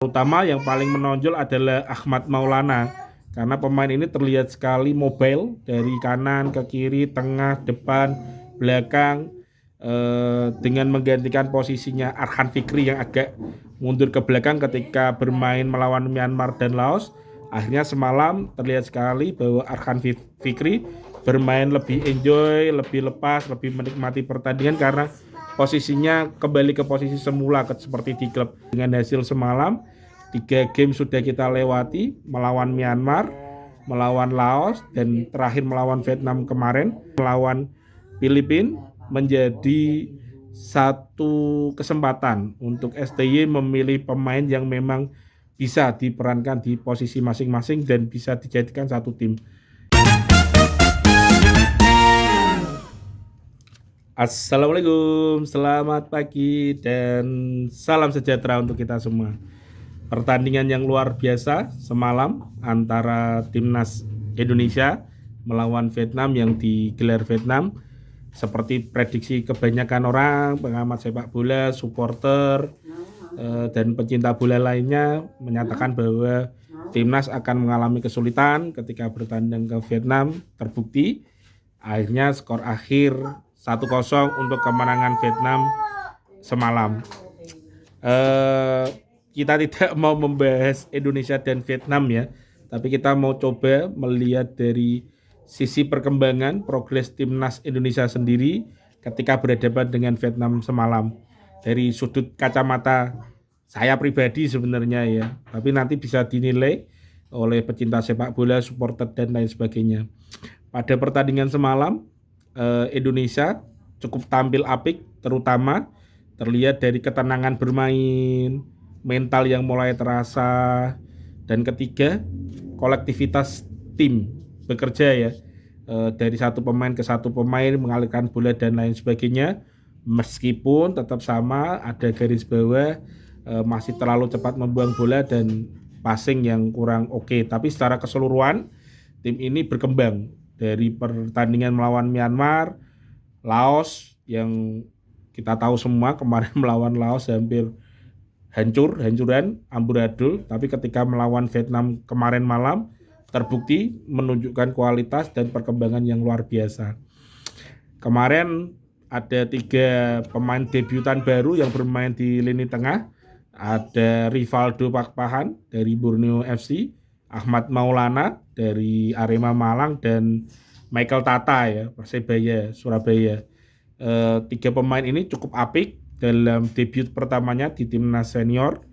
Utama yang paling menonjol adalah Ahmad Maulana karena pemain ini terlihat sekali mobile dari kanan ke kiri, tengah, depan, belakang dengan menggantikan posisinya Arhan Fikri yang agak mundur ke belakang ketika bermain melawan Myanmar dan Laos. Akhirnya semalam terlihat sekali bahwa Arhan Fikri bermain lebih enjoy, lebih lepas, lebih menikmati pertandingan karena posisinya kembali ke posisi semula seperti di klub. Dengan hasil semalam 3 game sudah kita lewati, melawan Myanmar, melawan Laos, dan terakhir melawan Vietnam kemarin, melawan Filipina, menjadi satu kesempatan untuk STY memilih pemain yang memang bisa diperankan di posisi masing-masing dan bisa dijadikan satu tim. Assalamualaikum, selamat pagi dan salam sejahtera untuk kita semua. Pertandingan yang luar biasa semalam antara timnas Indonesia melawan Vietnam yang digelar Vietnam. Seperti prediksi kebanyakan orang, pengamat sepak bola, supporter, dan pencinta bola lainnya menyatakan bahwa timnas akan mengalami kesulitan ketika bertanding ke Vietnam. Terbukti akhirnya skor akhir 1-0 untuk kemenangan Vietnam semalam. Kita tidak mau membahas Indonesia dan Vietnam ya, tapi kita mau coba melihat dari sisi perkembangan progres timnas Indonesia sendiri ketika berhadapan dengan Vietnam semalam. Dari sudut kacamata saya pribadi sebenarnya ya, tapi nanti bisa dinilai oleh pecinta sepak bola, supporter dan lain sebagainya. Pada pertandingan semalam, Indonesia cukup tampil apik, terutama terlihat dari ketenangan bermain, mental yang mulai terasa, dan ketiga, kolektivitas tim bekerja ya, dari satu pemain ke satu pemain, mengalirkan bola dan lain sebagainya. Meskipun tetap sama, ada garis bawah, masih terlalu cepat membuang bola dan passing yang kurang oke. Tapi secara keseluruhan tim ini berkembang dari pertandingan melawan Myanmar, Laos yang kita tahu semua kemarin melawan Laos hampir hancuran, amburadul, tapi ketika melawan Vietnam kemarin malam terbukti menunjukkan kualitas dan perkembangan yang luar biasa. Kemarin ada 3 pemain debutan baru yang bermain di lini tengah. Ada Rivaldo Pakpahan dari Borneo FC, Ahmad Maulana dari Arema Malang, dan Michael Tata ya, Persebaya Surabaya. 3 pemain ini cukup apik dalam debut pertamanya di timnas senior,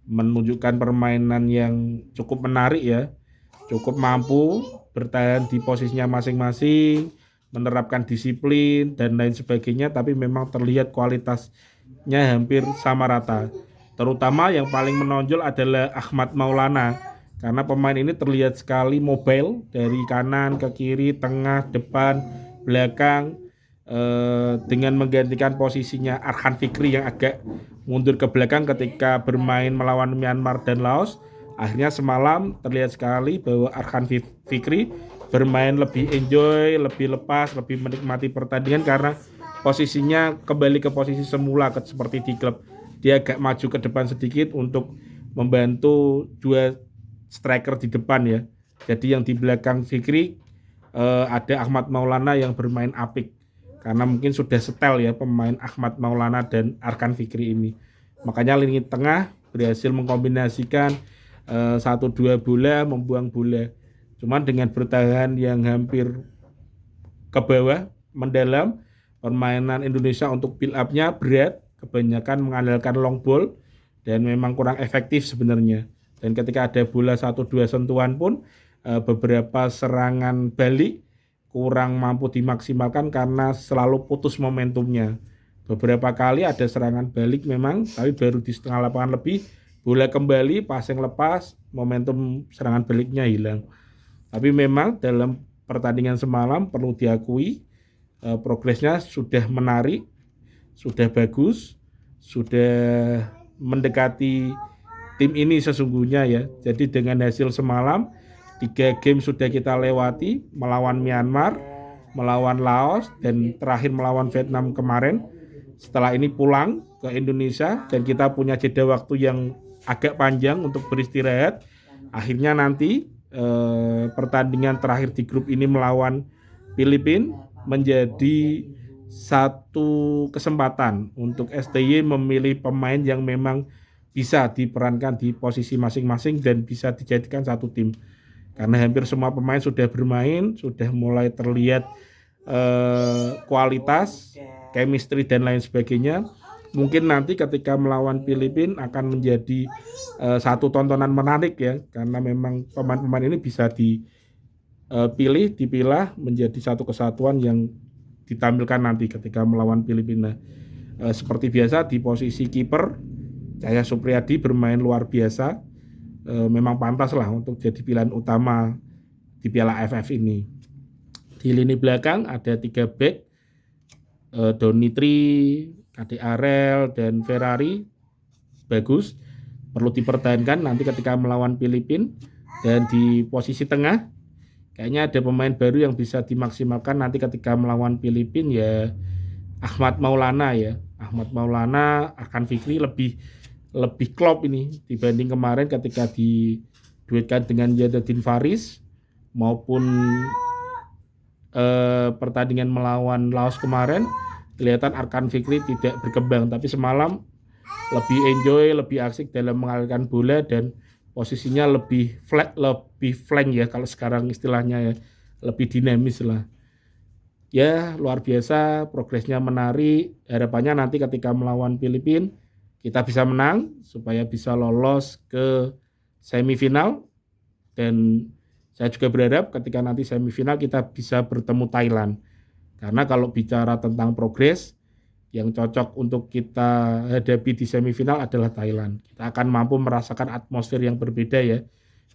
menunjukkan permainan yang cukup menarik ya, cukup mampu bertahan di posisinya masing-masing, menerapkan disiplin dan lain sebagainya, tapi memang terlihat kualitasnya hampir sama rata. Terutama yang paling menonjol adalah Ahmad Maulana karena pemain ini terlihat sekali mobile dari kanan ke kiri, tengah, depan, belakang, dengan menggantikan posisinya Arhan Fikri yang agak mundur ke belakang ketika bermain melawan Myanmar dan Laos. Akhirnya semalam terlihat sekali bahwa Arhan Fikri bermain lebih enjoy, lebih lepas, lebih menikmati pertandingan karena posisinya kembali ke posisi semula seperti di klub. Dia agak maju ke depan sedikit untuk membantu 2 striker di depan ya. Jadi yang di belakang Fikri ada Ahmad Maulana yang bermain apik karena mungkin sudah setel ya pemain Ahmad Maulana dan Arhan Fikri ini. Makanya lini tengah berhasil mengkombinasikan 1-2 bola, membuang bola. Cuman dengan bertahan yang hampir ke bawah, mendalam, permainan Indonesia untuk build up-nya berat, kebanyakan mengandalkan long ball dan memang kurang efektif sebenarnya. Dan ketika ada bola 1-2 sentuhan pun beberapa serangan balik kurang mampu dimaksimalkan karena selalu putus momentumnya. Beberapa kali ada serangan balik memang, tapi baru di setengah lapangan lebih, bola kembali, passing lepas, momentum serangan baliknya hilang. Tapi memang dalam pertandingan semalam perlu diakui progresnya sudah menarik, sudah bagus, sudah mendekati tim ini sesungguhnya ya. Jadi dengan hasil semalam 3 game sudah kita lewati, melawan Myanmar, melawan Laos, dan terakhir melawan Vietnam kemarin. Setelah ini pulang ke Indonesia dan kita punya jeda waktu yang agak panjang untuk beristirahat. Akhirnya nanti pertandingan terakhir di grup ini melawan Filipina menjadi satu kesempatan untuk STY memilih pemain yang memang bisa diperankan di posisi masing-masing dan bisa dijadikan satu tim. Karena hampir semua pemain sudah bermain, sudah mulai terlihat kualitas, chemistry dan lain sebagainya. Mungkin nanti ketika melawan Filipina akan menjadi satu tontonan menarik ya, karena memang pemain-pemain ini bisa dipilah menjadi satu kesatuan yang ditampilkan nanti ketika melawan Filipina. Seperti biasa di posisi kiper, Cahya Supriyadi bermain luar biasa. Memang pantas lah untuk jadi pilihan utama di Piala AFF ini. Di lini belakang ada 3 back, Donitri, Kade Arel, dan Ferrari. Bagus, perlu dipertahankan nanti ketika melawan Filipina. Dan di posisi tengah, kayaknya ada pemain baru yang bisa dimaksimalkan nanti ketika melawan Filipina ya, Ahmad Maulana ya. Ahmad Maulana, Arkan Fikri lebih klop ini dibanding kemarin ketika diduetkan dengan Yadadin Faris maupun pertandingan melawan Laos kemarin. Kelihatan Arkan Fikri tidak berkembang, tapi semalam lebih enjoy, lebih asik dalam mengalirkan bola dan posisinya lebih flank ya kalau sekarang istilahnya ya, lebih dinamis lah. Ya luar biasa, progresnya menarik. Harapannya nanti ketika melawan Filipina kita bisa menang supaya bisa lolos ke semifinal, dan saya juga berharap ketika nanti semifinal kita bisa bertemu Thailand, karena kalau bicara tentang progres yang cocok untuk kita hadapi di semifinal adalah Thailand. Kita akan mampu merasakan atmosfer yang berbeda ya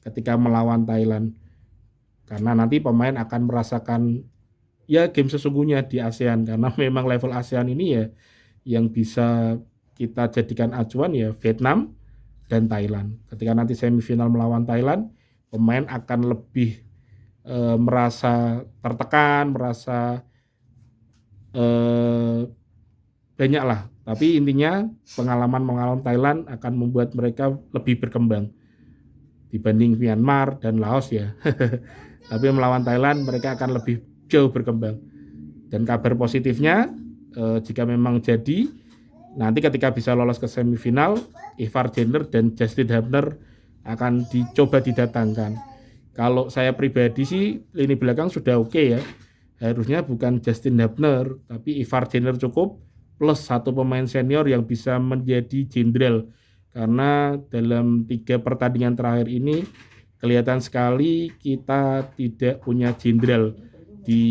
ketika melawan Thailand, karena nanti pemain akan merasakan ya game sesungguhnya di ASEAN, karena memang level ASEAN ini ya yang bisa kita jadikan acuan ya Vietnam dan Thailand. Ketika nanti semifinal melawan Thailand, pemain akan lebih merasa tertekan, merasa banyak lah. Tapi intinya pengalaman Thailand akan membuat mereka lebih berkembang dibanding Myanmar dan Laos ya. Tapi melawan Thailand mereka akan lebih jauh berkembang. Dan kabar positifnya jika memang jadi nanti ketika bisa lolos ke semifinal, Ivar Jenner dan Justin Hubner akan dicoba didatangkan. Kalau saya pribadi sih lini belakang sudah oke ya. Harusnya bukan Justin Hubner, tapi Ivar Jenner cukup plus satu pemain senior yang bisa menjadi jenderal. Karena dalam 3 pertandingan terakhir ini kelihatan sekali kita tidak punya jenderal di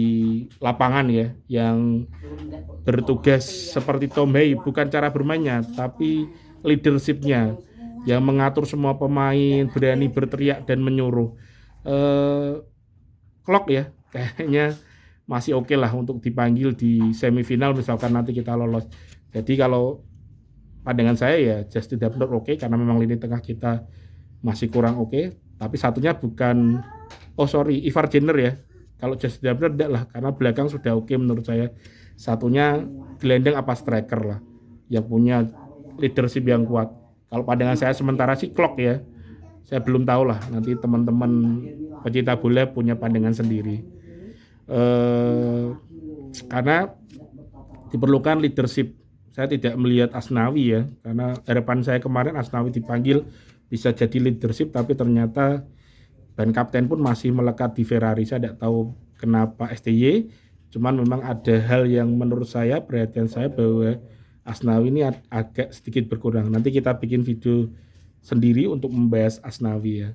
lapangan ya, yang bertugas seperti Tom Hey, bukan cara bermainnya tapi leadership-nya yang mengatur semua pemain, berani berteriak dan menyuruh. Klok ya kayaknya masih oke lah untuk dipanggil di semifinal misalkan nanti kita lolos. Jadi kalau pandangan saya ya Justin Hubner oke, karena memang lini tengah kita masih kurang oke. Tapi satunya bukan Ivar Jenner ya. Kalau Justin Hubner enggak lah, karena belakang sudah oke menurut saya. Satunya gelandang apa striker lah yang punya leadership yang kuat. Kalau pandangan saya sementara sih Klok ya. Saya belum tahu lah, nanti teman-teman pecinta bola punya pandangan sendiri. Karena diperlukan leadership. Saya tidak melihat Asnawi ya, karena harapan saya kemarin Asnawi dipanggil bisa jadi leadership, tapi ternyata ban kapten pun masih melekat di Ferrari. Saya tidak tahu kenapa STY, cuman memang ada hal yang menurut saya, perhatian saya bahwa Asnawi ini agak sedikit berkurang. Nanti kita bikin video sendiri untuk membahas Asnawi ya.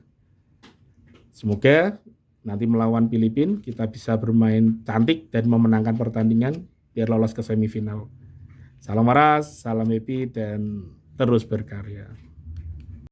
Semoga nanti melawan Filipina kita bisa bermain cantik dan memenangkan pertandingan biar lolos ke semifinal. Salam waras, salam happy, dan terus berkarya.